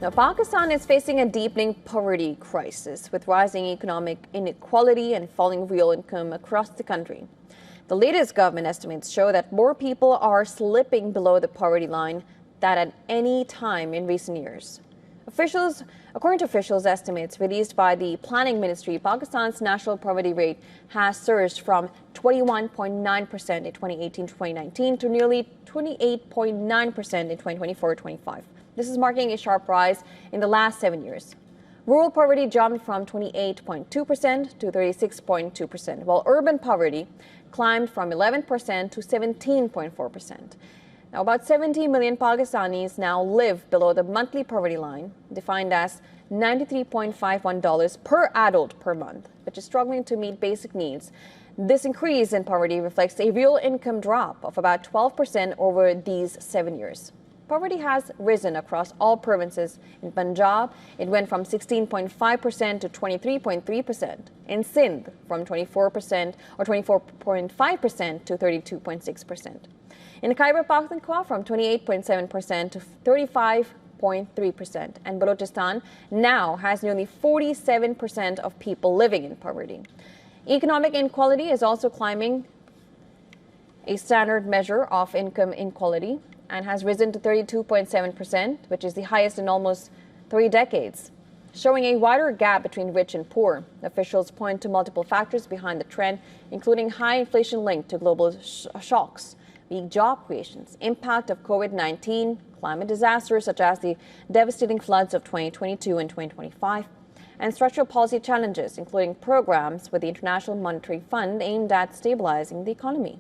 Now, Pakistan is facing a deepening poverty crisis with rising economic inequality and falling real income across the country. The latest government estimates show that more people are slipping below the poverty line than at any time in recent years. According to officials' estimates released by the Planning Ministry, Pakistan's national poverty rate has surged from 21.9% in 2018-2019 to nearly 28.9% in 2024-25. This is marking a sharp rise in the last 7 years. Rural poverty jumped from 28.2% to 36.2%, while urban poverty climbed from 11% to 17.4%. Now, about 70 million Pakistanis now live below the monthly poverty line, defined as $93.51 per adult per month, which is struggling to meet basic needs. This increase in poverty reflects a real income drop of about 12% over these 7 years. Poverty has risen across all provinces. In Punjab, it went from 16.5% to 23.3%. In Sindh, from 24% or 24.5% to 32.6%. In Khyber Pakhtunkhwa, from 28.7% to 35.3%. And Balochistan now has nearly 47% of people living in poverty. Economic inequality is also climbing, a standard measure of income inequality, and has risen to 32.7%, which is the highest in almost 3 decades, showing a wider gap between rich and poor. Officials point to multiple factors behind the trend, including high inflation linked to global shocks, weak job creations, impact of COVID-19, climate disasters such as the devastating floods of 2022 and 2025, and structural policy challenges, including programs with the International Monetary Fund aimed at stabilizing the economy.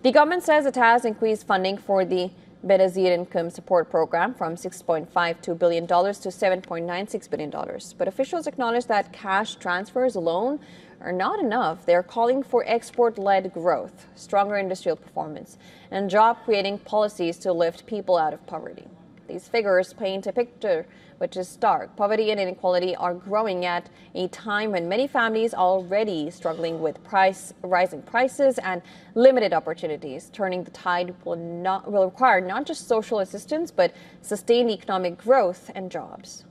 The government says it has increased funding for the Benazir Income Support Program from $6.52 billion to $7.96 billion. But officials acknowledge that cash transfers alone are not enough. They're calling for export-led growth, stronger industrial performance, and job-creating policies to lift people out of poverty. These figures paint a picture which is stark. Poverty and inequality are growing at a time when many families are already struggling with rising prices and limited opportunities. Turning the tide will require not just social assistance, but sustained economic growth and jobs.